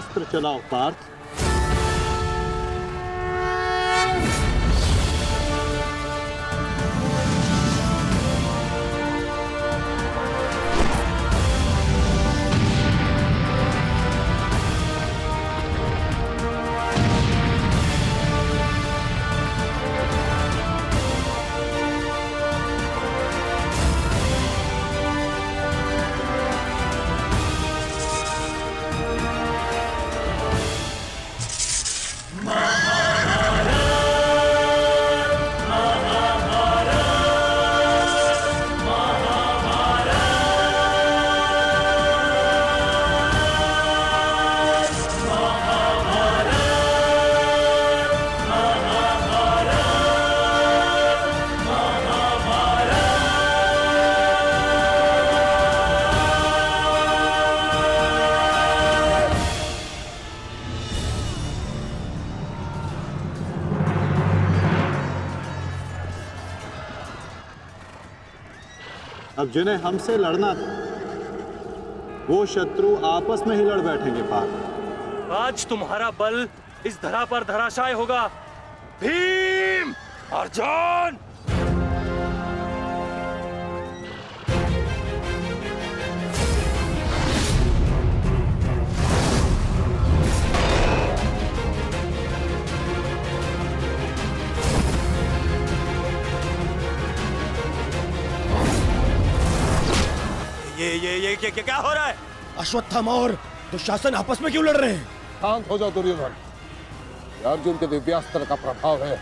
अस्त्र चलाओ पार्थ। अब जिन्हें हमसे लड़ना था वो शत्रु आपस में ही लड़ बैठेंगे पार्थ। आज तुम्हारा बल इस धरा पर धराशाय होगा। भीम, अर्जुन! ये क्या हो रहा है? अश्वत्थामा और दुशासन आपस में क्यों लड़ रहे हैं? शांत हो जाओ दुर्योधन, ये अर्जुन के दिव्यास्त्र का प्रभाव है।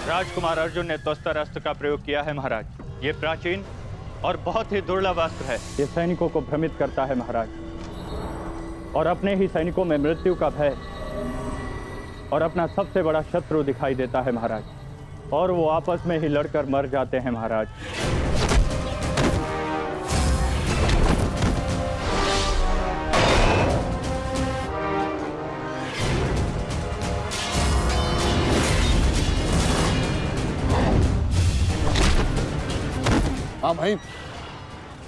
राजकुमार अर्जुन ने त्वस्तर अस्त्र का प्रयोग किया है महाराज। ये प्राचीन और बहुत ही दुर्लभ अस्त्र है। ये सैनिकों को भ्रमित करता है महाराज, और अपने ही सैनिकों में मृत्यु का भय और अपना सबसे बड़ा शत्रु दिखाई देता है महाराज, और वो आपस में ही लड़कर मर जाते हैं महाराज। हाँ भाई,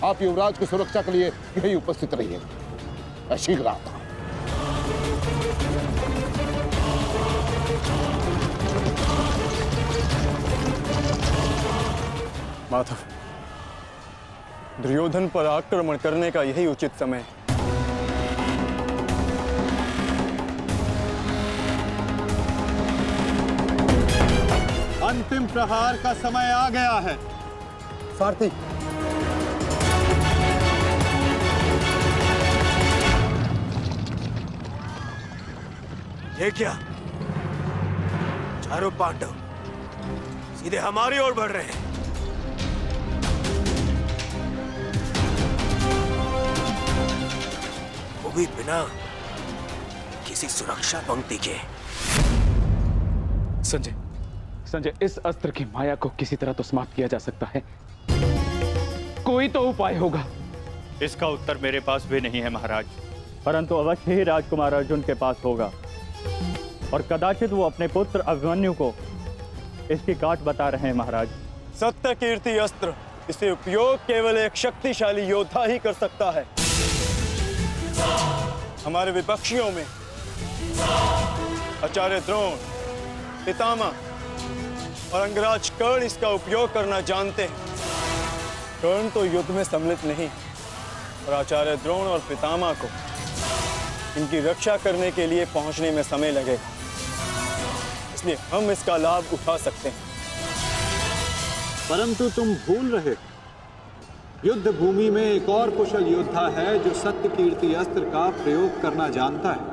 आप युवराज की सुरक्षा के लिए यही उपस्थित रहिए। मैं शीघ्र आता हूं। माधव, दुर्योधन पर आक्रमण करने का यही उचित समय है। अंतिम प्रहार का समय आ गया है। सारथी, ये क्या? चारों पांडव सीधे हमारी ओर बढ़ रहे हैं। वो भी बिना किसी सुरक्षा पंक्ति के। संजय, इस अस्त्र की माया को किसी तरह तो समाप्त किया जा सकता है। कोई तो उपाय होगा। इसका उत्तर मेरे पास भी नहीं है महाराज, परंतु अवश्य ही राजकुमार अर्जुन के पास होगा, और कदाचित वो अपने पुत्र अभिमन्यु को इसकी काट बता रहे हैं महाराज। सत्य कीर्ति अस्त्र, इसे उपयोग केवल एक शक्तिशाली योद्धा ही कर सकता है। हमारे विपक्षियों में आचार्य द्रोण, पितामह और अंगराज कर्ण इसका उपयोग करना जानते हैं। कर्ण तो युद्ध में सम्मिलित नहीं, और आचार्य द्रोण और पितामह को इनकी रक्षा करने के लिए पहुंचने में समय लगेगा, इसलिए हम इसका लाभ उठा सकते हैं। परंतु तुम भूल रहे, युद्ध भूमि में एक और कुशल योद्धा है जो सत्य कीर्ति अस्त्र का प्रयोग करना जानता है।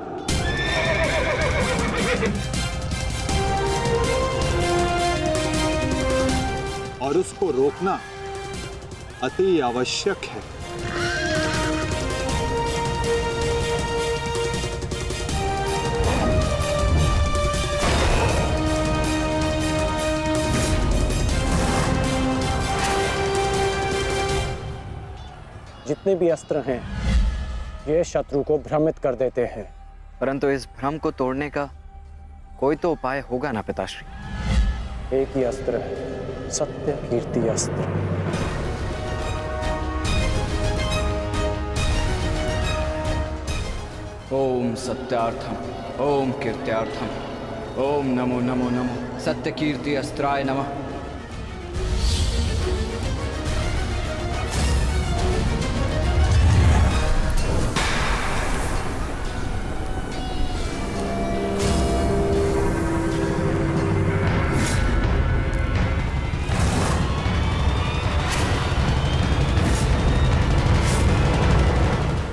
और उसको रोकना अति आवश्यक है। जितने भी अस्त्र हैं ये शत्रु को भ्रमित कर देते हैं। परंतु इस भ्रम को तोड़ने का कोई तो उपाय होगा ना पिताश्री? एक ही अस्त्र है, सत्य कीर्ति अस्त्र। ओम सत्यार्थम ओम कीर्त्यार्थम ओम नमो नमो नमो सत्य कीर्ति अस्त्राय नमः।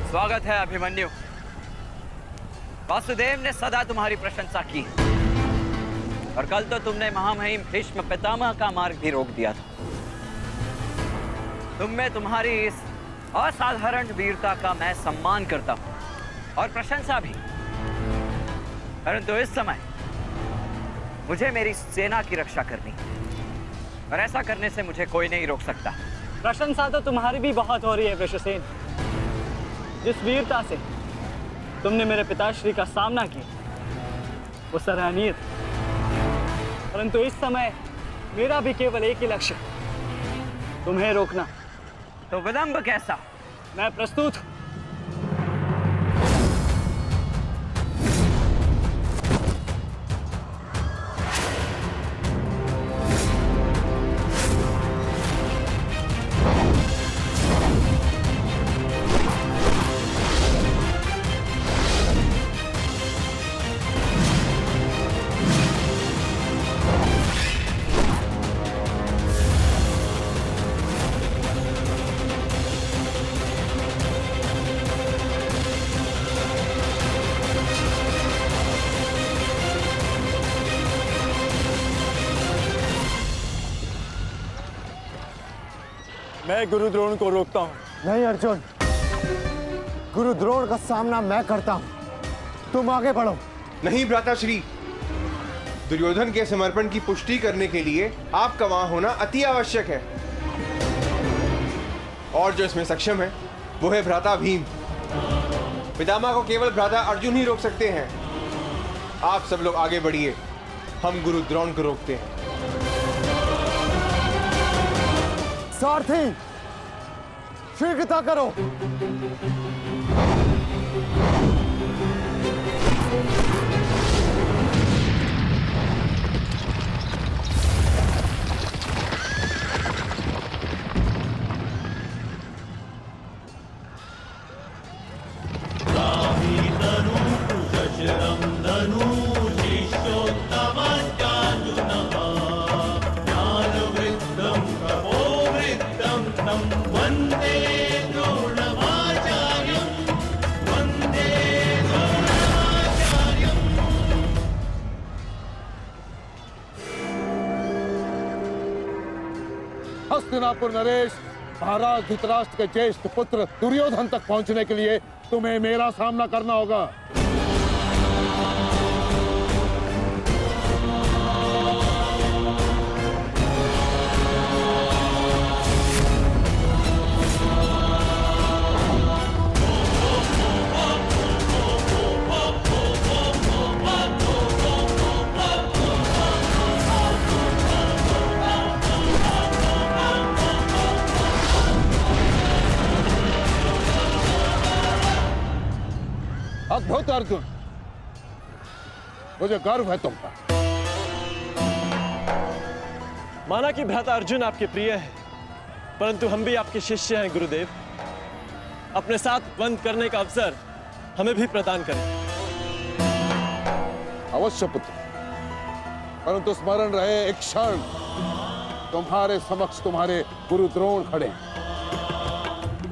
स्वागत है अभिमन्यु। वासुदेव ने सदा तुम्हारी प्रशंसा की और कल तो तुमने महामहिम भीष्म पितामह का मार्ग भी रोक दिया था। तुम में तुम्हारी इस असाधारण वीरता का मैं सम्मान करता हूं और प्रशंसा भी। परंतु इस समय मुझे मेरी सेना की रक्षा करनी है और ऐसा करने से मुझे कोई नहीं रोक सकता। प्रशंसा तो तुम्हारी भी बहुत हो रही है वृषसेन। जिस वीरता से तुमने मेरे पिताश्री का सामना किया वो सराहनीय था। परंतु इस समय मेरा भी केवल एक ही लक्ष्य है, तुम्हें रोकना। तो विलंब कैसा? मैं प्रस्तुत हूं। मैं गुरु द्रोण को रोकता हूँ। नहीं अर्जुन, गुरु द्रोण का सामना मैं करता हूं। तुम आगे बढ़ो। नहीं भ्राताश्री, दुर्योधन के समर्पण की पुष्टि करने के लिए आपका वहां होना अति आवश्यक है। और जो इसमें सक्षम है वो है भ्राता भीम। पितामह को केवल भ्राता अर्जुन ही रोक सकते हैं। आप सब लोग आगे बढ़िए, हम गुरु द्रोण को रोकते हैं। सारथी, शीघ्रता करो। हस्तिनापुर नरेश, महाराज धृतराष्ट्र के ज्येष्ठ पुत्र दुर्योधन तक पहुंचने के लिए तुम्हें मेरा सामना करना होगा। अद्भुत अर्जुन, मुझे गर्व है तुम पर। माना कि भ्राता अर्जुन आपके प्रिय है, परंतु हम भी आपके शिष्य हैं गुरुदेव। अपने साथ बंद करने का अवसर हमें भी प्रदान करें। अवश्य पुत्र, परंतु स्मरण रहे एक क्षण तुम्हारे समक्ष तुम्हारे गुरु द्रोण खड़े।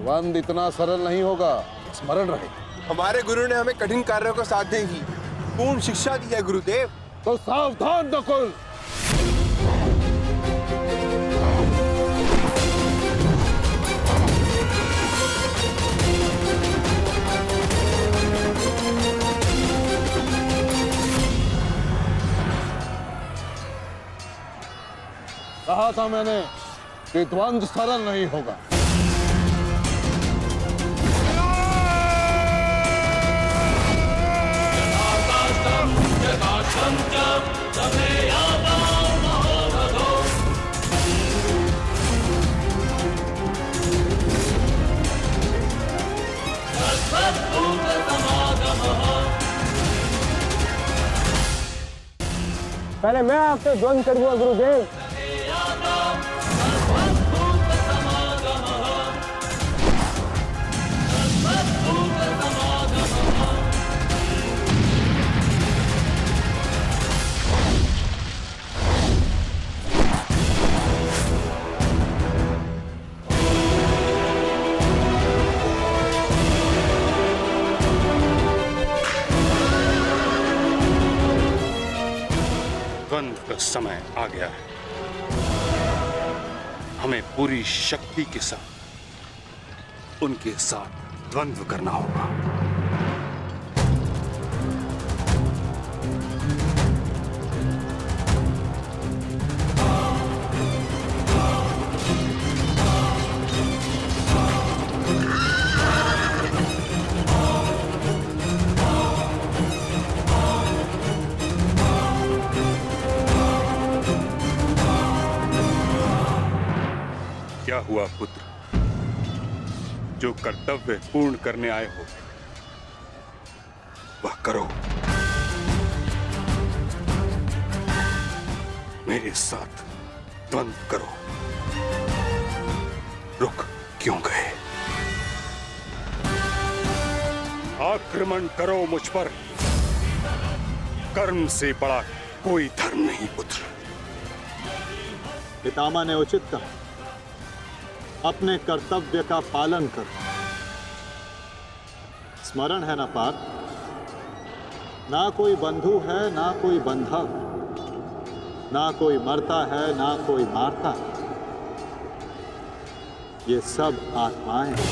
बंद इतना सरल नहीं होगा, स्मरण रहे। हमारे गुरु ने हमें कठिन कार्यों को साधने की पूर्ण शिक्षा दी है गुरुदेव। तो सावधान नकुल। कहा था मैंने कि द्वंद्व सरल नहीं होगा। पहले मैं आपसे द्वंद करूंगा गुरुदेव। द्वंद्व का समय आ गया है। हमें पूरी शक्ति के साथ उनके साथ द्वंद्व करना होगा। क्या हुआ पुत्र? जो कर्तव्य पूर्ण करने आए हो वह करो। मेरे साथ द्वंद्व करो। रुक क्यों गए? आक्रमण करो मुझ पर। कर्म से बड़ा कोई धर्म नहीं पुत्र। पितामह ने उचित कहा, अपने कर्तव्य का पालन कर। स्मरण है ना पार्थ, ना कोई बंधु है ना कोई बंधव, ना कोई मरता है ना कोई मारता है। ये सब आत्माएं हैं।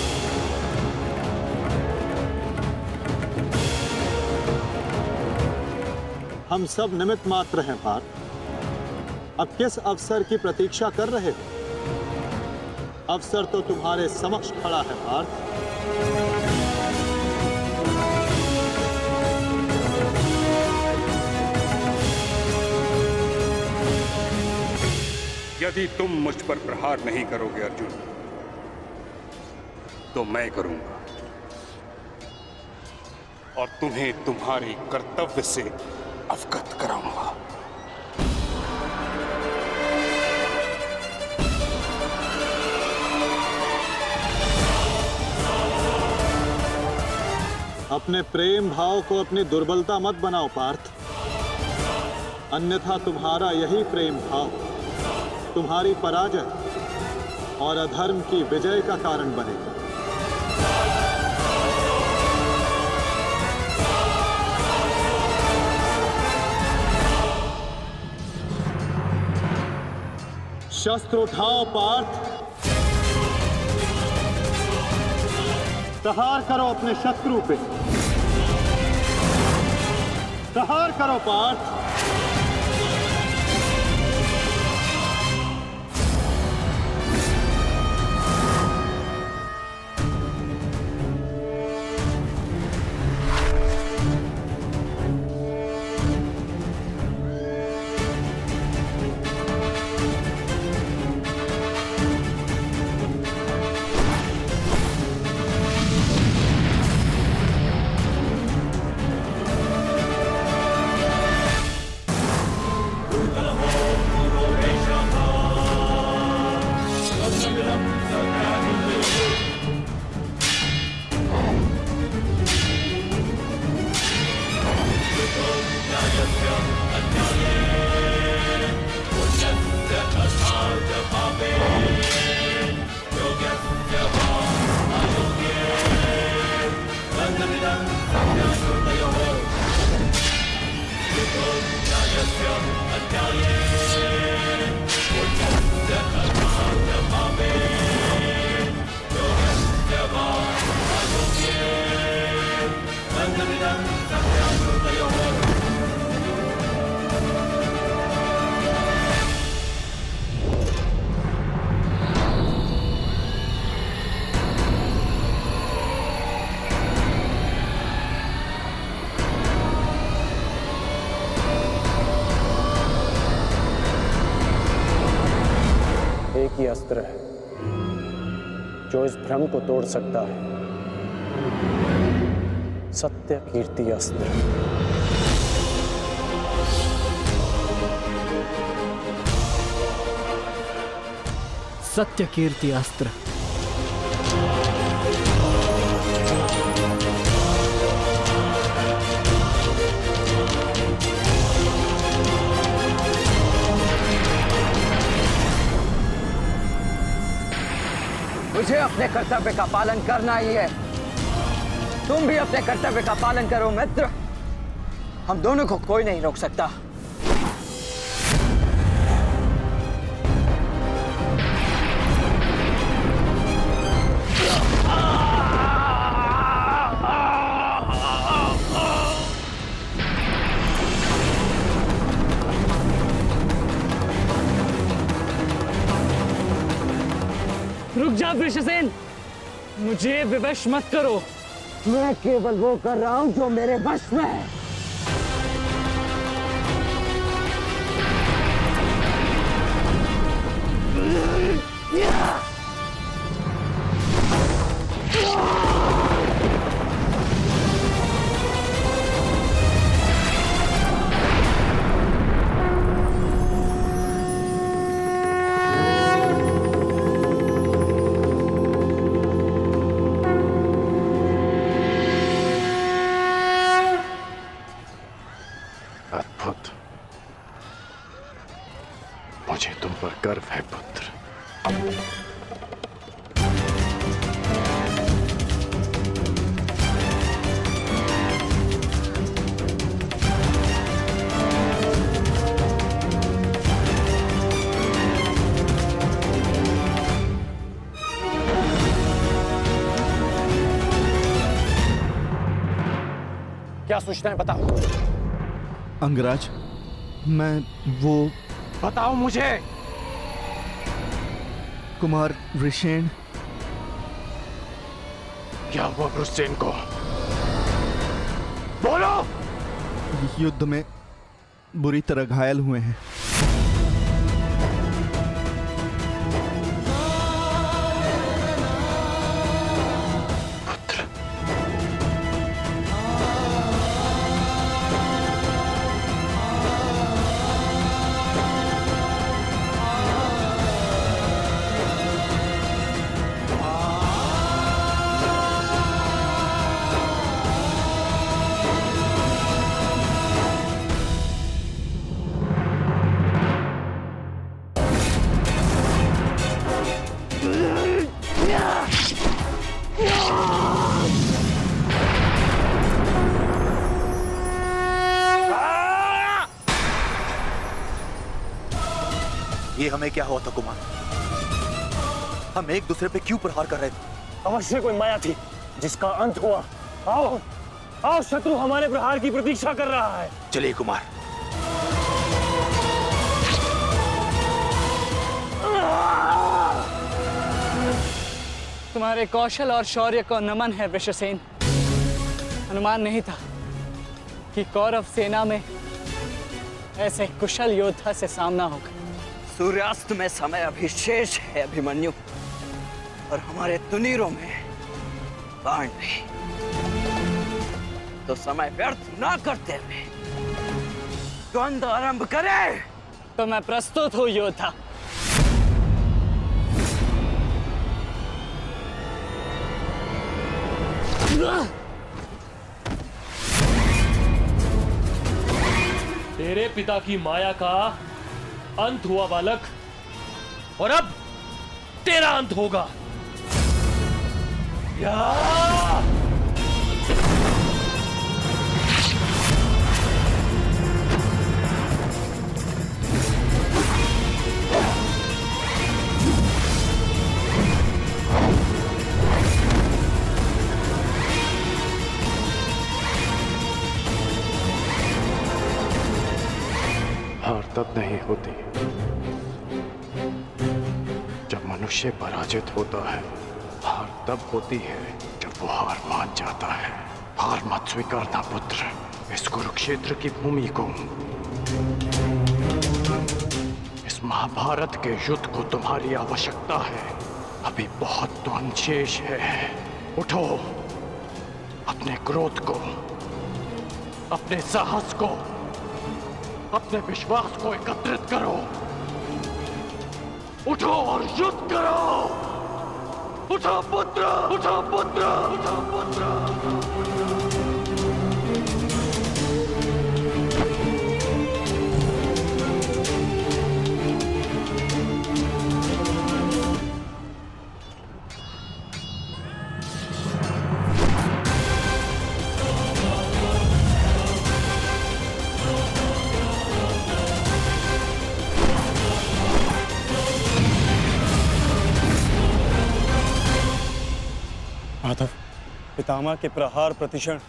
हम सब निमित्त मात्र हैं पार्थ। अब किस अवसर की प्रतीक्षा कर रहे हो? अवसर तो तुम्हारे समक्ष खड़ा है पार्थ। यदि तुम मुझ पर प्रहार नहीं करोगे अर्जुन, तो मैं करूंगा और तुम्हें तुम्हारे कर्तव्य से अवगत कराऊंगा। अपने प्रेम भाव को अपनी दुर्बलता मत बनाओ पार्थ, अन्यथा तुम्हारा यही प्रेम भाव तुम्हारी पराजय और अधर्म की विजय का कारण बनेगा। शस्त्र उठाओ पार्थ, प्रहार करो अपने शत्रु पे। प्रहार करो पार्थ। एक ही अस्त्र है जो इस भ्रम को तोड़ सकता है, सत्य कीर्ति अस्त्र। सत्य कीर्ति अस्त्र। मुझे अपने कर्तव्य का पालन करना ही है। तुम भी अपने कर्तव्य का पालन करो मित्र। हम दोनों को कोई नहीं रोक सकता। रुक जा वृषसेन, मुझे विवश मत करो। मैं केवल वो कर रहा हूं जो मेरे वश में है। अद्भुत। मुझे तुम पर गर्व है पुत्र। क्या सूचना है बताओ। अंगराज, मैं वो बताओ मुझे। कुमार वृषेण। क्या हुआ वृषसेन को? बोलो। युद्ध में बुरी तरह घायल हुए हैं। ये हमें क्या हुआ था कुमार? हम एक दूसरे पे क्यों प्रहार कर रहे थे? अवश्य कोई माया थी जिसका अंत हुआ। आओ आओ, शत्रु हमारे प्रहार की प्रतीक्षा कर रहा है। चलिए कुमार। तुम्हारे कौशल और शौर्य को नमन है वृषसेन। अनुमान नहीं था कि कौरव सेना में ऐसे कुशल योद्धा से सामना होगा। सूर्यास्त में समय अभी शेष है अभिमन्यु, और हमारे तुनीरों में बाण नहीं। तो समय व्यर्थ ना करते हुए द्वंद्व आरंभ करें। तो मैं प्रस्तुत हूं योद्धा। तेरे पिता की माया का अंत हुआ बालक, और अब तेरा अंत होगा। या हार तब नहीं होती जब मनुष्य पराजित होता है। हार तब होती है जब वो हार मान जाता है। हार मत स्वीकारना पुत्र। इस कुरुक्षेत्र की भूमि को, इस महाभारत के युद्ध को तुम्हारी आवश्यकता है। अभी बहुत द्वंद्व शेष है। उठो, अपने क्रोध को, अपने साहस को, अपने विश्वास को एकत्रित करो। उठो और युद्ध करो। उठो पुत्र, उठो पुत्र, उठो पुत्र। माधव, पितामह के प्रहार प्रतिक्षण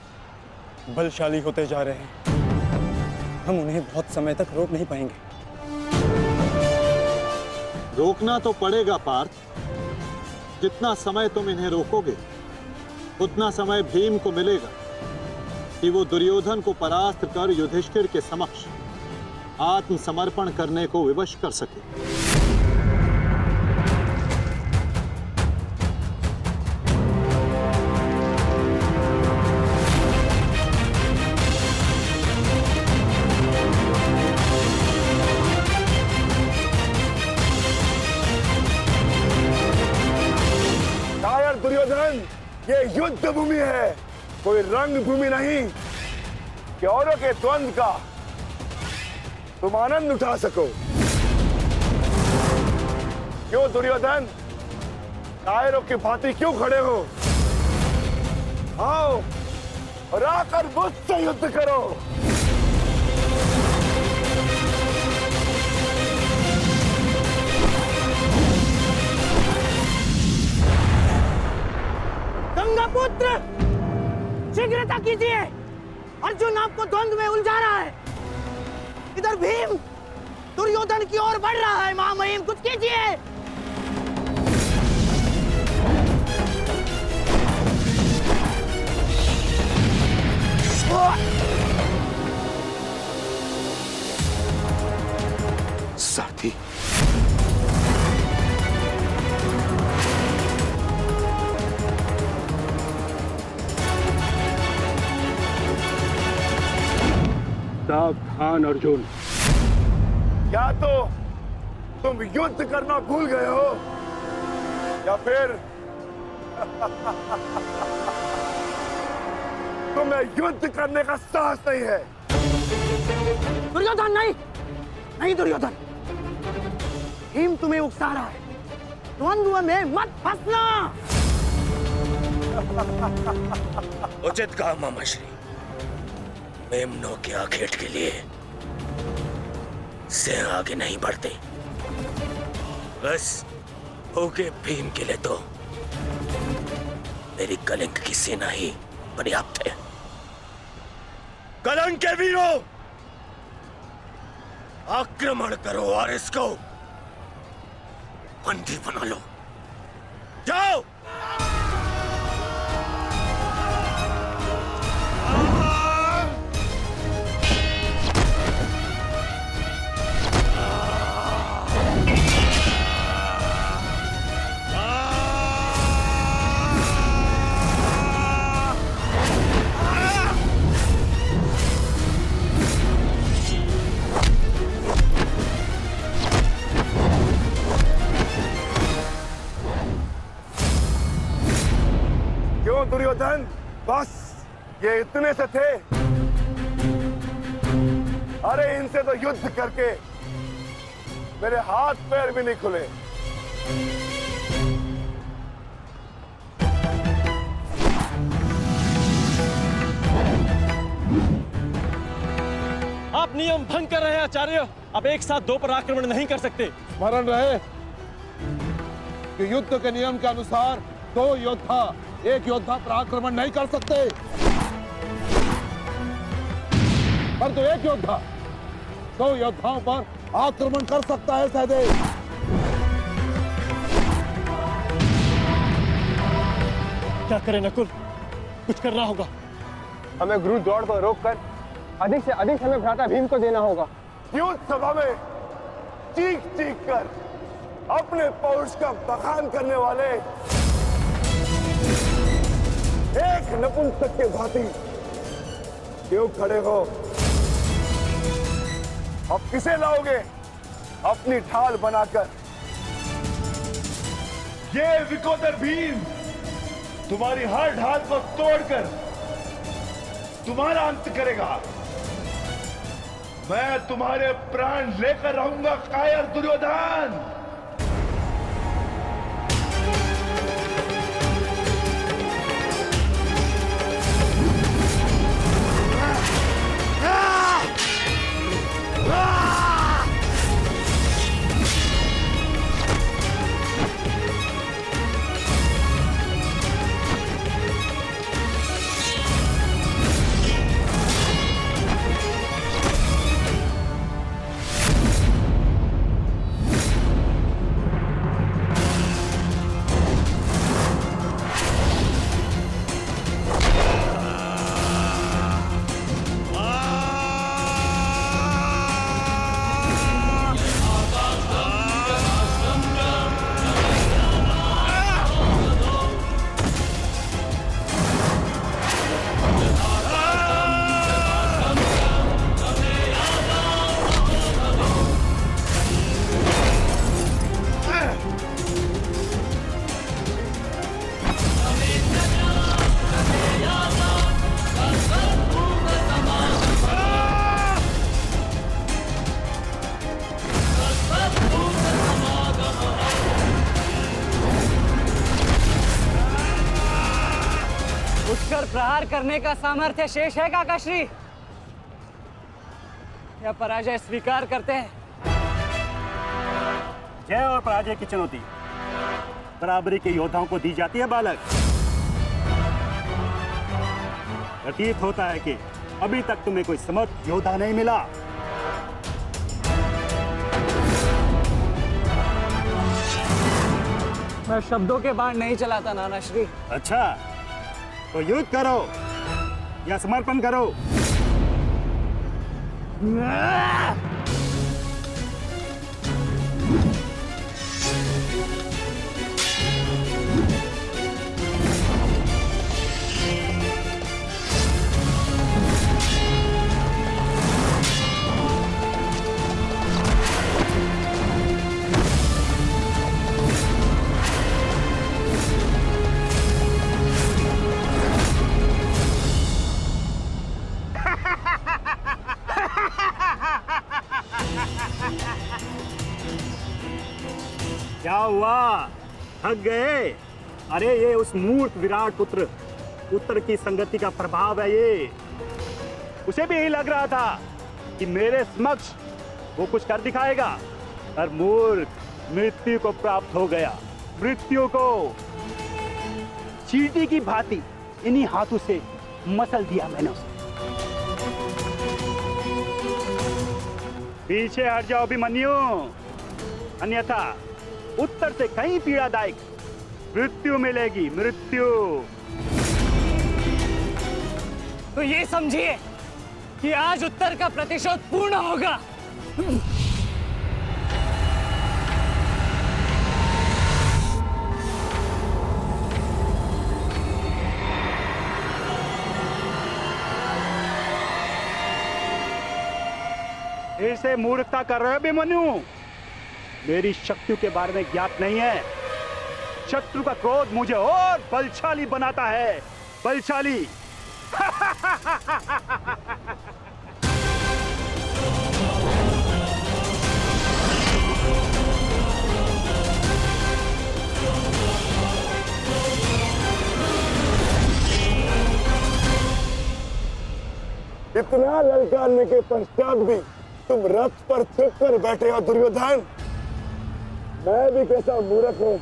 बलशाली होते जा रहे हैं। हम उन्हें बहुत समय तक रोक नहीं पाएंगे। रोकना तो पड़ेगा पार्थ। जितना समय तुम इन्हें रोकोगे उतना समय भीम को मिलेगा कि वो दुर्योधन को परास्त कर युधिष्ठिर के समक्ष आत्मसमर्पण करने को विवश कर सके। दुर्योधन, ये युद्ध भूमि है, कोई रंग भूमि नहीं कि औरों के द्वंद्व का तुम आनंद उठा सको। क्यों दुर्योधन, कायरों की भांति क्यों खड़े हो? आओ और आकर मुझसे युद्ध करो। गंगापुत्र, शीघ्रता कीजिए। अर्जुन आपको द्वंद्व में उलझा रहा है। इधर भीम दुर्योधन की ओर बढ़ रहा है। महामहिम, कुछ कीजिए। साथी, सावधान अर्जुन, या तो तुम युद्ध करना भूल गए हो या फिर तुम्हें युद्ध करने का साहस नहीं है। दुर्योधन, नहीं नहीं दुर्योधन, भीम तुम्हें उकसा रहा है। द्वंद्व में मत फंसना। उचित कहा मामाश्री। मेमनों के आखेट के लिए से आगे नहीं बढ़ते। बस भूखे भीम के लिए तो मेरी कलिंग की सेना ही पर्याप्त है। कलंक के वीरों, आक्रमण करो और इसको बंदी बना लो। जाओ। दुर्योधन, बस ये इतने से थे। अरे इनसे तो युद्ध करके मेरे हाथ पैर भी नहीं खुले। आप नियम भंग कर रहे हैं आचार्य। अब एक साथ दो पर आक्रमण नहीं कर सकते। स्मरण रहे कि युद्ध के नियम के अनुसार दो योद्धा एक योद्धा पर आक्रमण नहीं कर सकते, परंतु एक योद्धा दो योद्धाओं पर आक्रमण कर सकता है। सहदेव, क्या करें नकुल, कुछ करना होगा। हमें गुरु द्रोण को रोककर अधिक से अधिक समय भ्राता भीम को देना होगा। युद्ध सभा में चीख चीख कर अपने पौरुष का बखान करने वाले एक नपुंसक के भांति क्यों खड़े हो? अब किसे लाओगे अपनी ढाल बनाकर? ये विकोदर भीम तुम्हारी हर ढाल को तोड़कर तुम्हारा अंत करेगा। मैं तुम्हारे प्राण लेकर रहूंगा कायर दुर्योधन। उठकर प्रहार करने का सामर्थ्य शेष है काकाश्री, या पराजय स्वीकार करते हैं? जय और पराजय की चुनौती बराबरी के योद्धाओं को दी जाती है बालक। प्रतीत होता है कि अभी तक तुम्हें कोई समर्थ योद्धा नहीं मिला। मैं शब्दों के बाण नहीं चलाता नानाश्री। अच्छा, तो युद्ध करो या समर्पण करो। क्या हुआ, थक गए? अरे ये उस मूर्ख विराट पुत्र उत्तर की संगति का प्रभाव है। ये उसे भी यही लग रहा था कि मेरे समक्ष वो कुछ कर दिखाएगा, पर मूर्ख मृत्यु को प्राप्त हो गया। मृत्यु को चींटी की भांति इन्हीं हाथों से मसल दिया मैंने उसे। पीछे हट जाओ अभिमन्यु, अन्यथा उत्तर से कहीं पीड़ादायक मृत्यु मिलेगी। मृत्यु। तो ये समझिए कि आज उत्तर का प्रतिशोध पूर्ण होगा। फिर से मूर्खता कर रहे हो अभिमन्यु? मेरी शक्तियों के बारे में ज्ञात नहीं है। शत्रु का क्रोध मुझे और बलशाली बनाता है। बलशाली। इतना ललकारने के पश्चात भी तुम रथ पर चुप कर बैठे हो दुर्योधन। मैं भी कैसा मूर्ख हूं,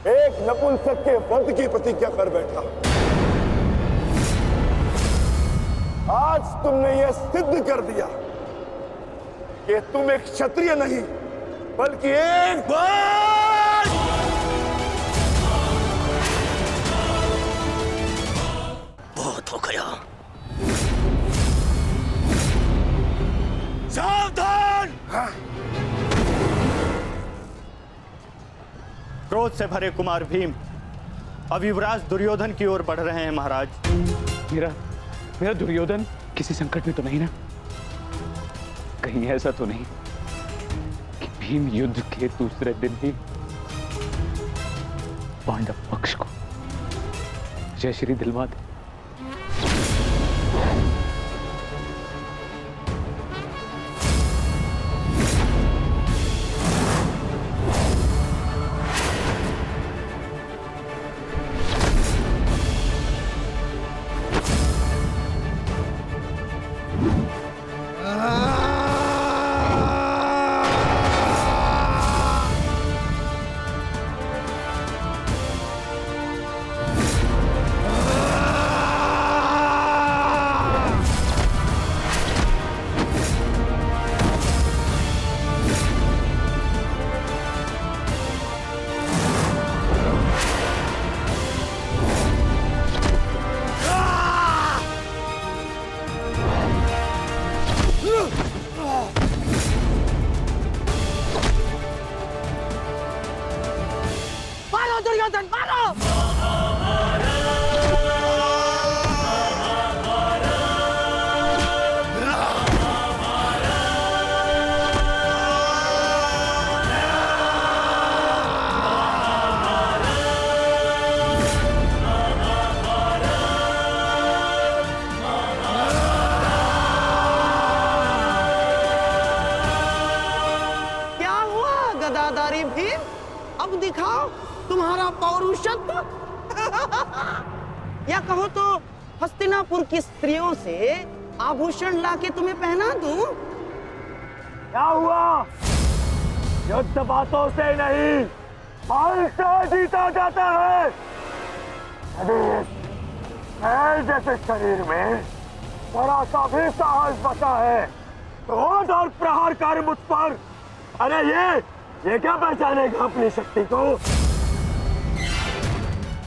एक नपुंसक के वध की प्रतिज्ञा कर बैठा। आज तुमने यह सिद्ध कर दिया कि तुम एक क्षत्रिय नहीं बल्कि एक बहुत हो गया। सावधान! क्रोध से भरे कुमार भीम अब युवराज दुर्योधन की ओर बढ़ रहे हैं महाराज। मेरा दुर्योधन किसी संकट में तो नहीं ना? कहीं ऐसा तो नहीं कि भीम युद्ध के दूसरे दिन ही पांडव पक्ष को जय श्री दिलवा दे। मारो दुर्योधन मारो। क्या हुआ गदाधारी भीम? अब दिखाओ तुम्हारा पौरुषत्व। या कहो तो हस्तिनापुर की स्त्रियों से आभूषण लाके तुम्हें पहना दूं? क्या हुआ? युद्ध बातों से नहीं, बल से जीता जाता है। यदि मैल जैसे शरीर में जरा सा भी साहस बचा है, क्रोध और प्रहार कर मुझ पर। अरे ये क्या पहचानेगा अपनी शक्ति को?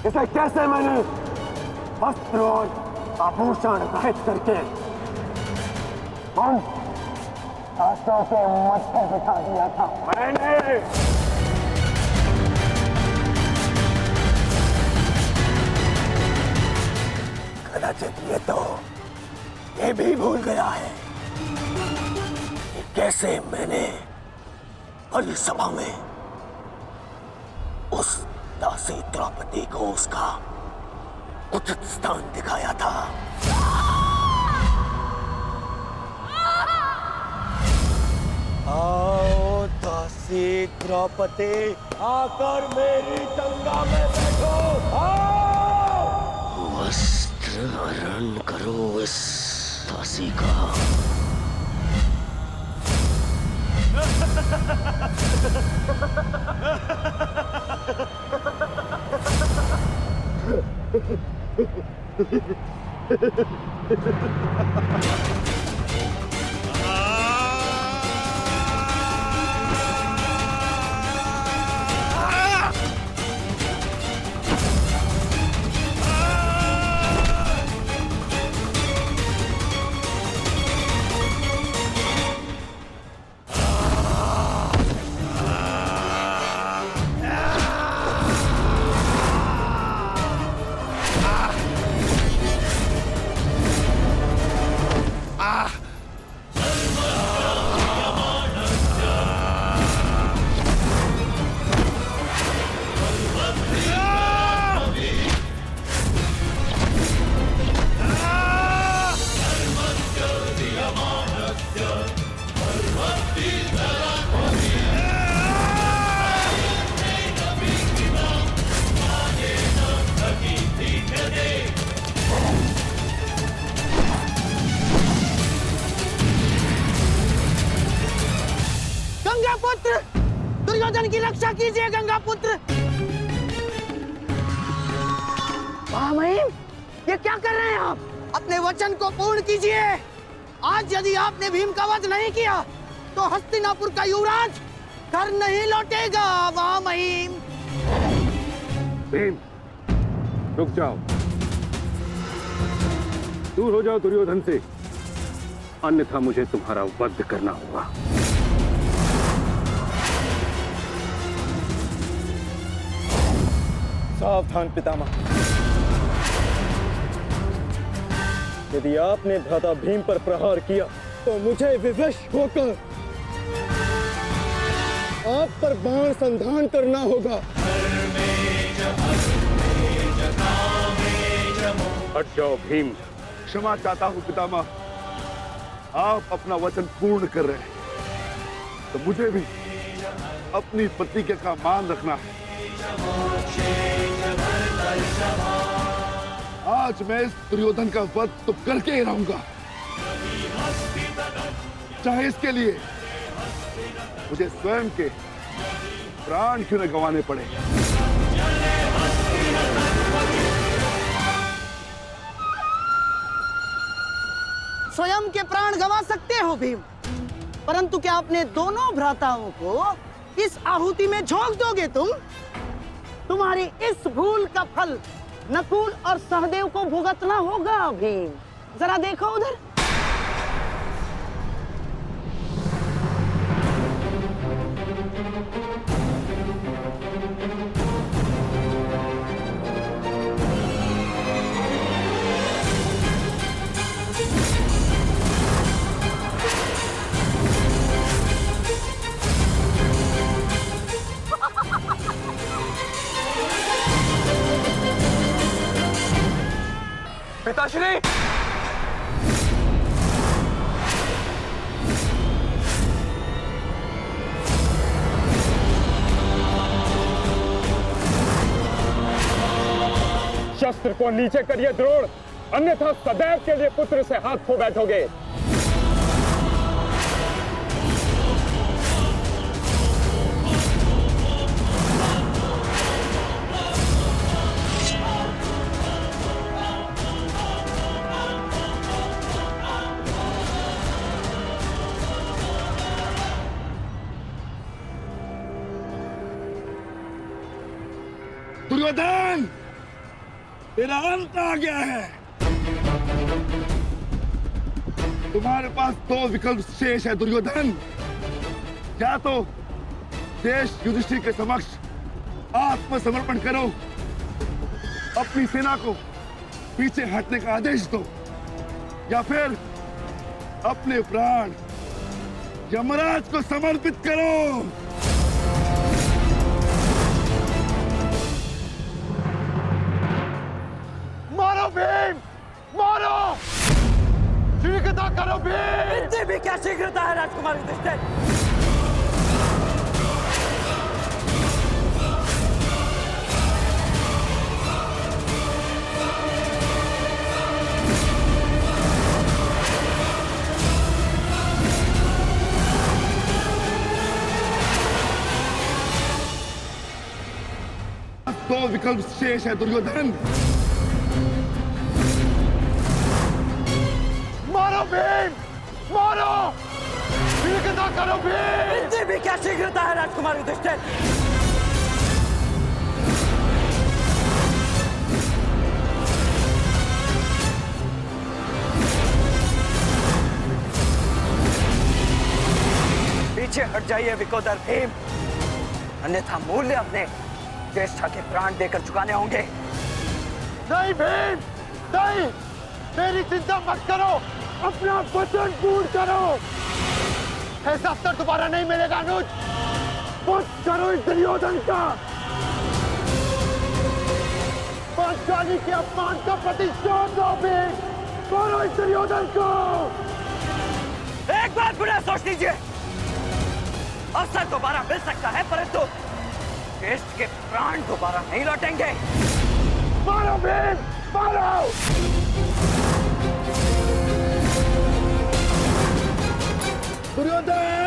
इसे कैसे मैंने वस्त्र और आभूषण रहित करके हाथों से मत्थे बिठा दिया था मैंने। कदाचित ये भी भूल गया है कि कैसे मैंने बड़ी सभा में उस दासी द्रौपदी को उसका उचित स्थान दिखाया था। आओ दासी द्रौपदी, आकर मेरी गंगा में बैठो। आओ, वस्त्र हरण करो इस दासी का। गंगा पुत्र, दुर्योधन की रक्षा कीजिए गंगा पुत्र। महामहिम, ये क्या कर रहे हैं आप? अपने वचन को पूर्ण कीजिए। आज यदि आपने भीम का वध नहीं किया तो हस्तिनापुर का युवराज घर नहीं लौटेगा। महामहिम। भीम, रुक जाओ, दूर हो जाओ दुर्योधन से, अन्यथा मुझे तुम्हारा वध करना होगा। सावधान पितामह, यदि आपने भ्राता भीम पर प्रहार किया तो मुझे विवश होकर आप पर बाण संधान करना होगा। हट जाओ भीम। क्षमा चाहता हूं पितामह, आप अपना वचन पूर्ण कर रहे हैं तो मुझे भी अपनी प्रतिज्ञा का मान रखना है। आज मैं इस दुर्योधन का वध तो करके ही रहूंगा, चाहे इसके लिए मुझे स्वयं के प्राण क्यों न गंवाने पड़े। स्वयं के प्राण गंवा सकते हो भीम, परंतु क्या अपने दोनों भ्राताओं को इस आहुति में झोंक दोगे तुम? तुम्हारी इस भूल का फल नकुल और सहदेव को भुगतना होगा भीम। जरा देखो उधर। पिताश्री, शस्त्र को नीचे करिए द्रोण, अन्यथा सदैव के लिए पुत्र से हाथ खो बैठोगे। दुर्योधन, तेरा अंत आ गया है। तुम्हारे पास दो विकल्प शेष है दुर्योधन। या तो देश युधिष्ठिर के समक्ष आत्मसमर्पण करो, अपनी सेना को पीछे हटने का आदेश दो, या फिर अपने प्राण यमराज को समर्पित करो। मारो भीम, मारो! शीघ्रता करो भीम! इतनी भी क्या शीघ्रता है राजकुमार युधिष्ठिर? दो विकल्प शेष है दुर्योधन। मारो भीम, मारो! शीघ्रता करो भीम! इतनी भी क्या शीघ्रता है राजकुमार युधिष्ठिर? पीछे हट जाइए विकोदर भीम, अन्यथा मूल्य अपने ज्येष्ठा के प्राण देकर चुकाने होंगे। नहीं भीम, नहीं! मेरी चिंता मत करो, अपना वचन पूर्ण करो। ऐसा अवसर दोबारा नहीं मिलेगा अनुज। वध करो इस दुर्योधन का। पांचाली के अपमान का प्रतिशोध लो भीम। करो इस दुर्योधन को। एक बार पुनः सोच लीजिए, अवसर दोबारा मिल सकता है, परंतु ज्येष्ठ के प्राण दोबारा नहीं लौटेंगे। मारो भीम, मारो! दुर्योधन!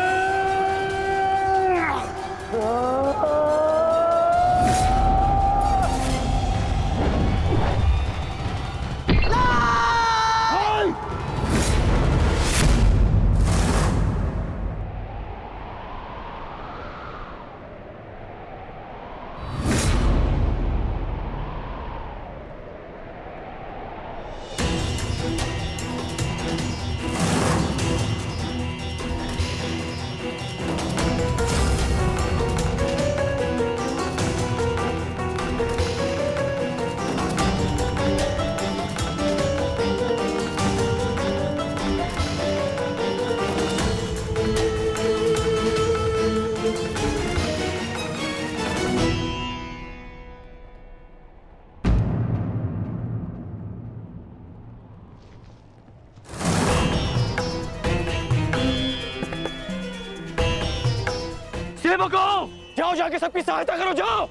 सेवकों, जाओ जाके सबकी सहायता करो, जाओ।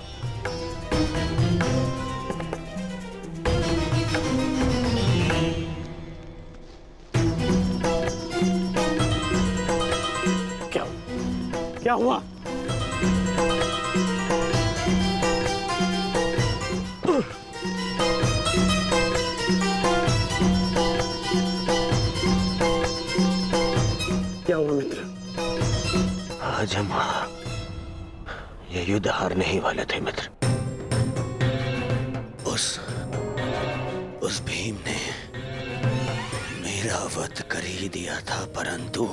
क्या हुआ? क्या हुआ मित्र? आज हम ये युद्ध हारने ही वाले थे मित्र। उस भीम ने मेरा वध कर ही दिया था, परंतु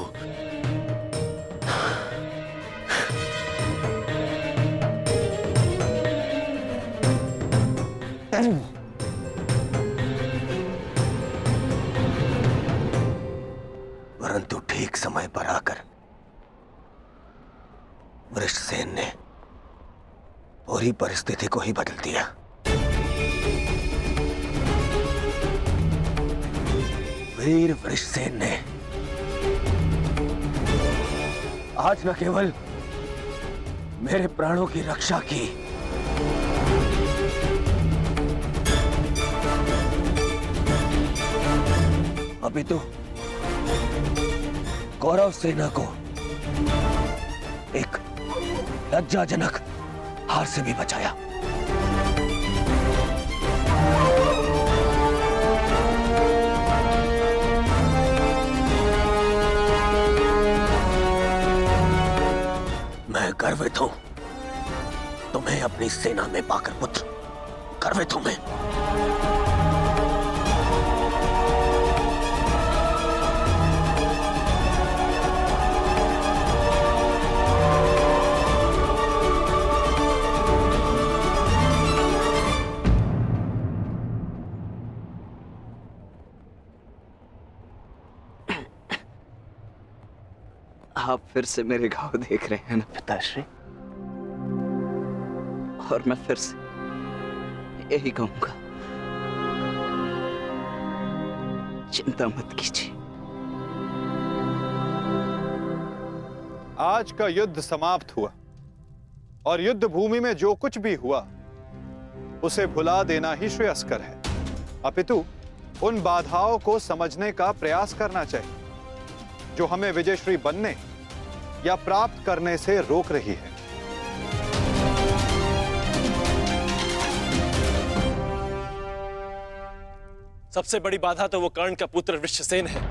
ठीक समय पर आकर वृषसेन ने पूरी परिस्थिति को ही बदल दिया। वीर वृषसेन ने आज न केवल मेरे प्राणों की रक्षा की, अभी तो कौरव सेना को एक लज्जाजनक हार से भी बचाया। मैं गर्वित हूं तुम्हें अपनी सेना में पाकर पुत्र, गर्वित हूं मैं। आप फिर से मेरे घाव देख रहे हैं ना पिताश्री, और मैं फिर से यही कहूंगा, चिंता मत कीजिए। आज का युद्ध समाप्त हुआ और युद्ध भूमि में जो कुछ भी हुआ उसे भुला देना ही श्रेयस्कर है। अपितु उन बाधाओं को समझने का प्रयास करना चाहिए जो हमें विजयश्री बनने या प्राप्त करने से रोक रही है। सबसे बड़ी बाधा तो वो कर्ण का पुत्र वृषसेन है।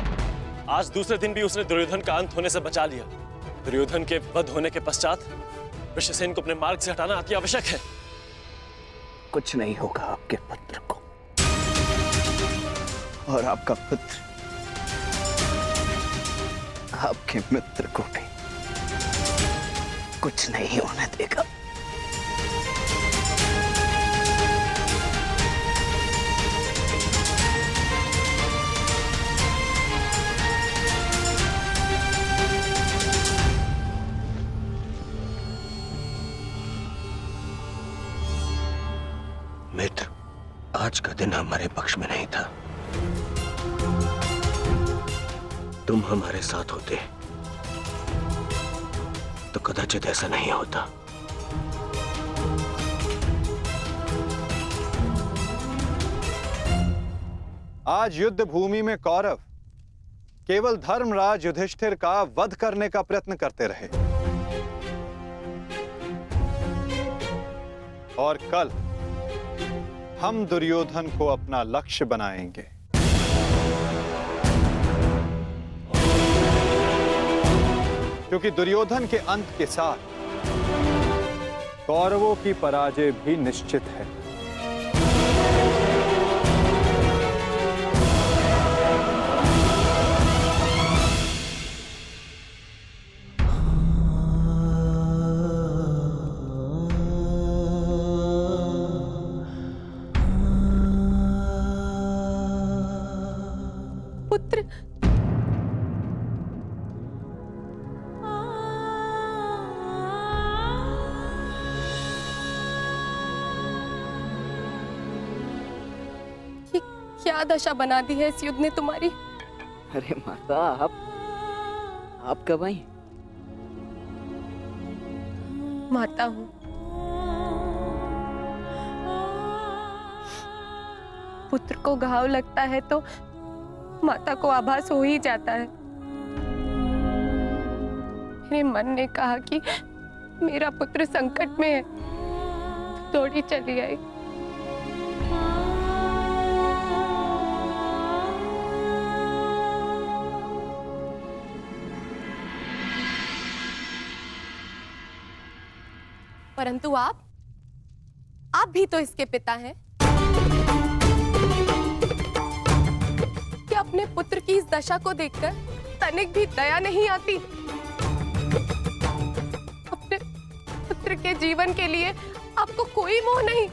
आज दूसरे दिन भी उसने दुर्योधन का अंत होने से बचा लिया। दुर्योधन के वध होने के पश्चात वृषसेन को अपने मार्ग से हटाना अति आवश्यक है। कुछ नहीं होगा आपके पुत्र को, और आपका पुत्र आपके मित्र को भी कुछ नहीं होने देगा। मित्र, आज का दिन हमारे पक्ष में नहीं था। तुम हमारे साथ होते तो कदाचित ऐसा नहीं होता। आज युद्ध भूमि में कौरव केवल धर्मराज युधिष्ठिर का वध करने का प्रयत्न करते रहे, और कल हम दुर्योधन को अपना लक्ष्य बनाएंगे। क्योंकि दुर्योधन के अंत के साथ कौरवों की पराजय भी निश्चित है। पुत्र, क्या दशा बना दी है इस युद्ध ने तुम्हारी। अरे माता, आप कब आई? माता हूँ। पुत्र को घाव लगता है तो माता को आभास हो ही जाता है। मेरे मन ने कहा कि मेरा पुत्र संकट में है, दौड़ी चली आई। परंतु आप भी तो इसके पिता हैं। क्या अपने पुत्र की इस दशा को देखकर तनिक भी दया नहीं आती? अपने पुत्र के जीवन के लिए आपको कोई मोह नहीं?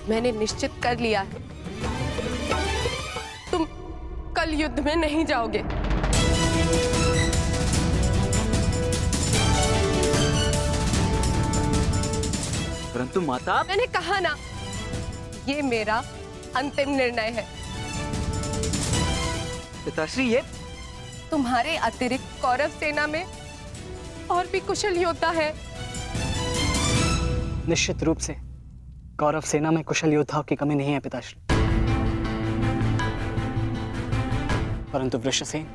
मैंने निश्चित कर लिया है, तुम कल युद्ध में नहीं जाओगे। परंतु माता, मैंने कहा ना, ये मेरा अंतिम निर्णय है। पिताश्री, ये तुम्हारे अतिरिक्त कौरव सेना में और भी कुशल योद्धा है। निश्चित रूप से कौरव सेना में कुशल योद्धाओं की कमी नहीं है पिताश्री, परंतु वृषसेन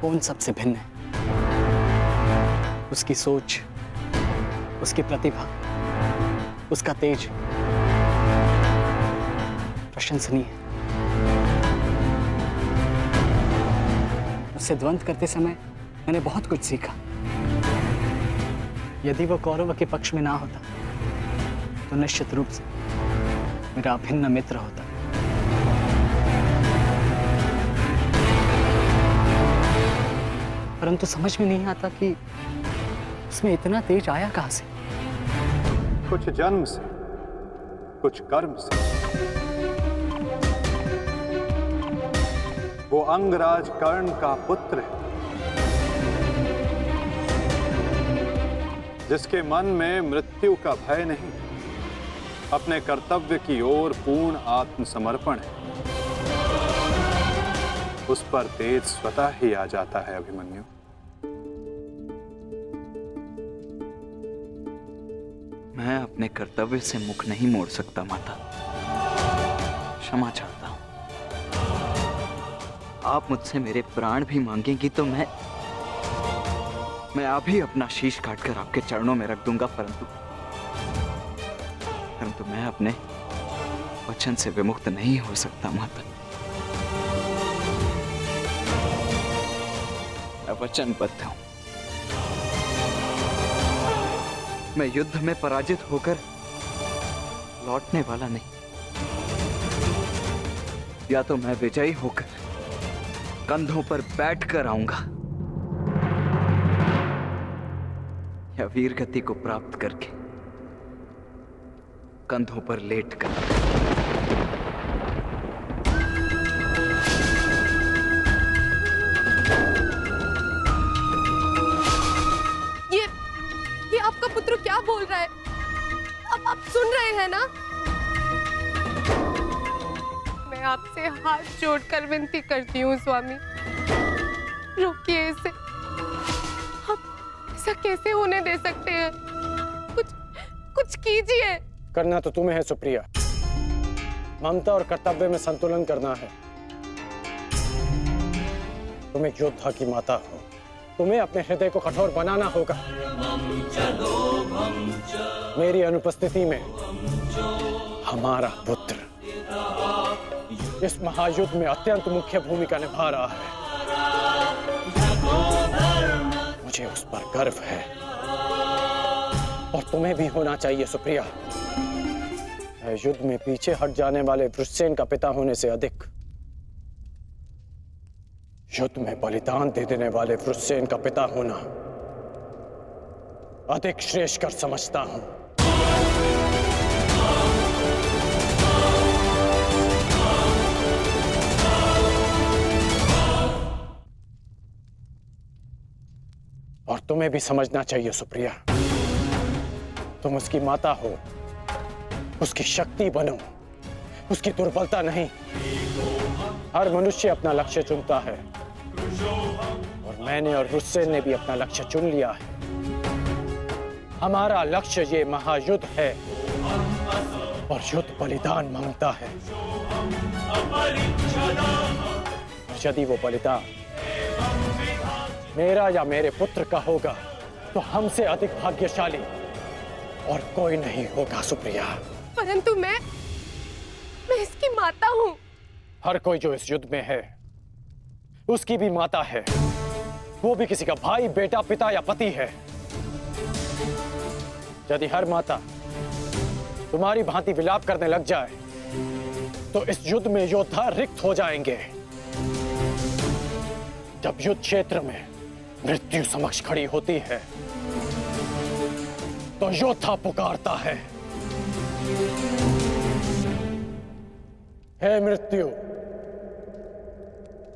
वो उन सबसे भिन्न है। उसकी सोच, उसकी प्रतिभा, उसका तेज प्रशंसनीय है। उससे द्वंद्व करते समय मैंने बहुत कुछ सीखा। यदि वो कौरव के पक्ष में ना होता तो निश्चित रूप से मेरा अभिन्न मित्र होता। परंतु समझ में नहीं आता कि उसमें इतना तेज आया कहां से। कुछ जन्म से, कुछ कर्म से। वो अंगराज कर्ण का पुत्र है, जिसके मन में मृत्यु का भय नहीं, अपने कर्तव्य की ओर पूर्ण आत्मसमर्पण है। उस पर तेज स्वतः ही आ जाता है अभिमन्यु। मैं अपने कर्तव्य से मुख नहीं मोड़ सकता माता, क्षमा चाहता हूं। आप मुझसे मेरे प्राण भी मांगेंगी तो मैं अभी अपना शीश काटकर आपके चरणों में रख दूंगा, परंतु मैं अपने वचन से विमुक्त नहीं हो सकता माता। मैं वचनबद्ध हूं। मैं युद्ध में पराजित होकर लौटने वाला नहीं। या तो मैं विजयी होकर कंधों पर बैठकर आऊंगा, या वीर गति को प्राप्त करके कंधों पर लेटकर। ये आपका पुत्र क्या बोल रहा है? अब आप सुन रहे हैं ना? मैं आपसे हाथ जोड़कर विनती करती हूँ स्वामी, रोकिए इसे। आप ऐसा कैसे होने दे सकते हैं? कुछ कीजिए। करना तो तुम्हें है सुप्रिया, ममता और कर्तव्य में संतुलन करना है। तुम एक योद्धा की माता हो, तुम्हें अपने हृदय को कठोर बनाना होगा। मेरी अनुपस्थिति में हमारा पुत्र इस महायुद्ध में अत्यंत मुख्य भूमिका निभा रहा है। मुझे उस पर गर्व है और तुम्हें भी होना चाहिए सुप्रिया। युद्ध में पीछे हट जाने वाले वृषसेन का पिता होने से अधिक युद्ध में बलिदान दे देने वाले वृषसेन का पिता होना अधिक श्रेष्ठकर समझता हूं। और तुम्हें भी समझना चाहिए सुप्रिया, तुम उसकी माता हो, उसकी शक्ति बनो, उसकी दुर्बलता नहीं। हर मनुष्य अपना लक्ष्य चुनता है, मैंने और रुस्सेन ने भी अपना लक्ष्य चुन लिया है। हमारा लक्ष्य ये महायुद्ध है और युद्ध बलिदान मांगता है। यदि वो बलिदान मेरा या मेरे पुत्र का होगा तो हमसे अधिक भाग्यशाली और कोई नहीं होगा सुप्रिया। परंतु मैं इसकी माता हूं। हर कोई जो इस युद्ध में है उसकी भी माता है, वो भी किसी का भाई, बेटा, पिता या पति है। यदि हर माता तुम्हारी भांति विलाप करने लग जाए तो इस युद्ध में योद्धा रिक्त हो जाएंगे। जब युद्ध क्षेत्र में मृत्यु समक्ष खड़ी होती है तो योद्धा पुकारता है, हे मृत्यु,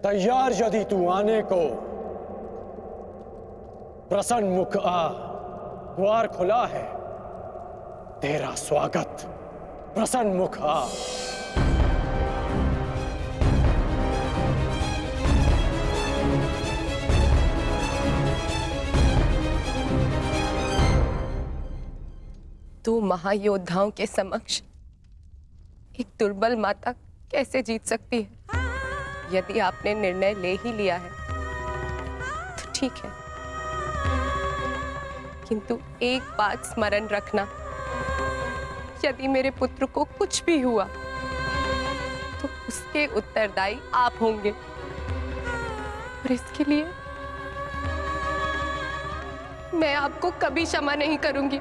तैयार यदि तू आने को, प्रसन्न मुख आ, द्वार खुला है, तेरा स्वागत, प्रसन्न मुख आ। तू महायोद्धाओं के समक्ष एक दुर्बल माता कैसे जीत सकती है? यदि आपने निर्णय ले ही लिया है तो ठीक है, किंतु एक बात स्मरण रखना, यदि मेरे पुत्र को कुछ भी हुआ तो उसके उत्तरदायी आप होंगे और इसके लिए मैं आपको कभी क्षमा नहीं करूंगी।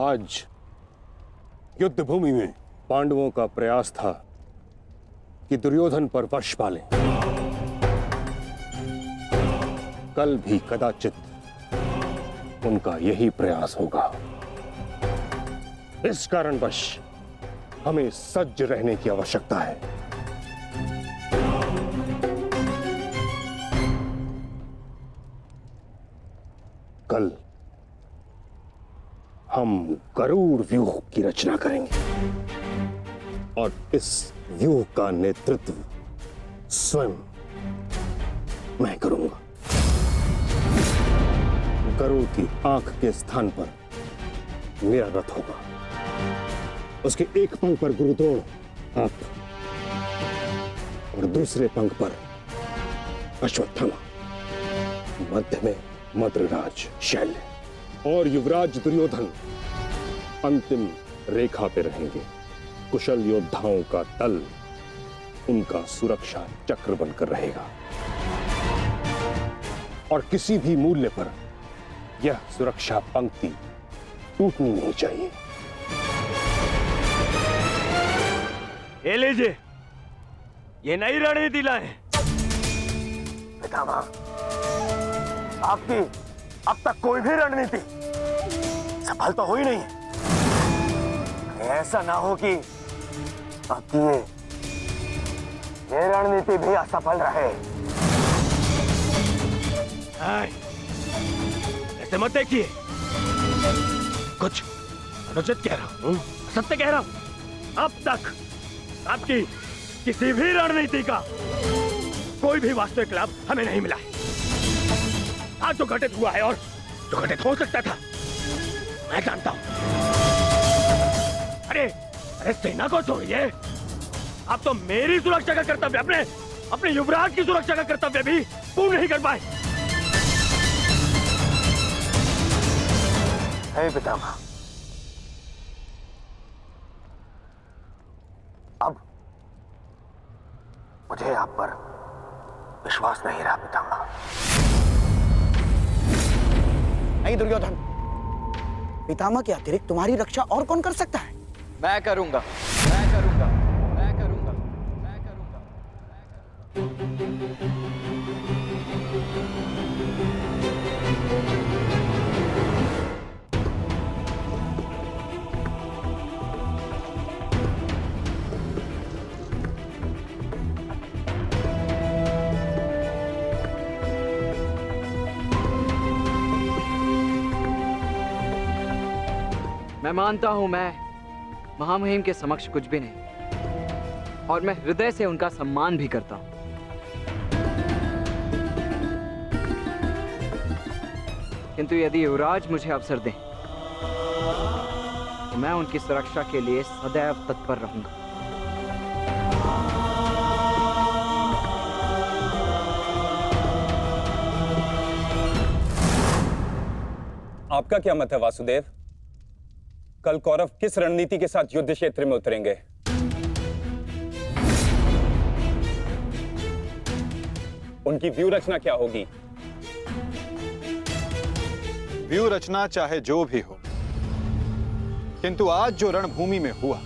आज युद्ध भूमि में पांडवों का प्रयास था कि दुर्योधन पर वश पालें। कल भी कदाचित उनका यही प्रयास होगा। इस कारणवश हमें सज्ज रहने की आवश्यकता है। कल हम गरुड़ व्यूह की रचना करेंगे और इस व्यूह का नेतृत्व स्वयं मैं करूंगा। गरुड़ की आंख के स्थान पर मेरा रथ होगा। उसके एक पंख पर गुरुद्रोण आप और दूसरे पंख पर अश्वत्थामा, मध्य में मद्रराज शैल्य और युवराज दुर्योधन अंतिम रेखा पे रहेंगे। कुशल योद्धाओं का दल उनका सुरक्षा चक्र बनकर रहेगा और किसी भी मूल्य पर यह सुरक्षा पंक्ति टूटनी नहीं चाहिए। ये लीजिए, ये नई रणनीति लाए। पितामह, आपकी अब तक कोई भी रणनीति सफल तो हुई नहीं है। ऐसा ना हो कि आपकी ये रणनीति भी असफल रहे। ऐसे मत देखिए, कुछ अनुचित कह रहा हूं, सत्य कह रहा हूं। अब तक आपकी किसी भी रणनीति का कोई भी वास्तविक लाभ हमें नहीं मिला है। आज जो घटित हुआ है और जो घटित हो सकता था, मैं जानता हूं। अरे सेना को छोड़िए, आप तो मेरी सुरक्षा का कर्तव्य, अपने युवराज की सुरक्षा का कर्तव्य भी पूर्ण नहीं कर पाए। हे पितामह, अब मुझे आप पर विश्वास नहीं रहा पितामह। नहीं दुर्योधन, पितामह के अतिरिक्त तुम्हारी रक्षा और कौन कर सकता है? मैं करूंगा, मैं करूंगा, मैं करूंगा, मैं करूंगा। मैं मानता हूं मैं महामहिम के समक्ष कुछ भी नहीं, और मैं हृदय से उनका सम्मान भी करता हूं। किंतु यदि युवराज मुझे अवसर दें तो मैं उनकी सुरक्षा के लिए सदैव तत्पर रहूंगा। आपका क्या मत है वासुदेव? कल कौरव किस रणनीति के साथ युद्ध क्षेत्र में उतरेंगे? उनकी व्यूह रचना क्या होगी? व्यू रचना चाहे जो भी हो, किंतु आज जो रणभूमि में हुआ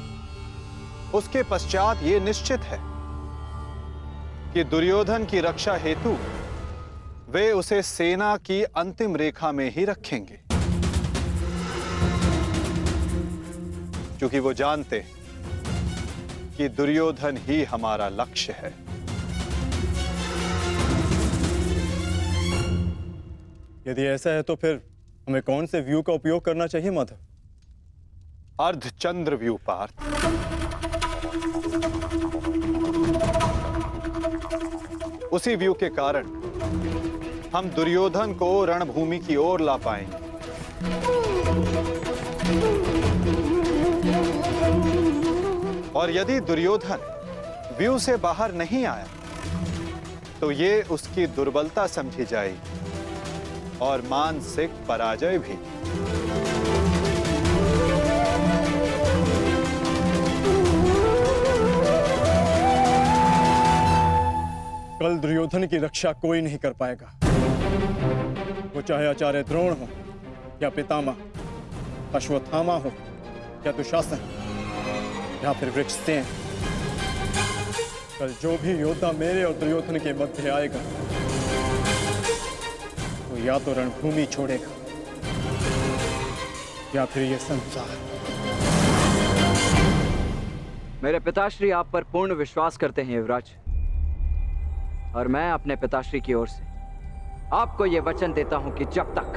उसके पश्चात यह निश्चित है कि दुर्योधन की रक्षा हेतु वे उसे सेना की अंतिम रेखा में ही रखेंगे, क्योंकि वो जानते हैं कि दुर्योधन ही हमारा लक्ष्य है। यदि ऐसा है तो फिर हमें कौन से व्यू का उपयोग करना चाहिए माधव? अर्धचंद्र व्यू पार्थ। उसी व्यू के कारण हम दुर्योधन को रणभूमि की ओर ला पाएंगे। और यदि दुर्योधन व्यू से बाहर नहीं आया तो ये उसकी दुर्बलता समझी जाएगी और मानसिक पराजय भी। कल दुर्योधन की रक्षा कोई नहीं कर पाएगा, वो चाहे आचार्य द्रोण हो या पितामह, अश्वत्थामा हो या दुशासन या फिर वृक्षसेन। कल जो भी योद्धा मेरे और दुर्योधन के मध्य आएगा तो या तो रणभूमि छोड़ेगा या फिर यह संसार। मेरे पिताश्री आप पर पूर्ण विश्वास करते हैं युवराज, और मैं अपने पिताश्री की ओर से आपको यह वचन देता हूं कि जब तक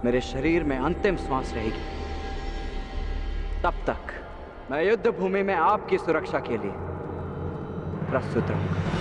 मेरे शरीर में अंतिम श्वास रहेगी तब तक मैं युद्ध भूमि में आपकी सुरक्षा के लिए प्रस्तुत रहूंगा।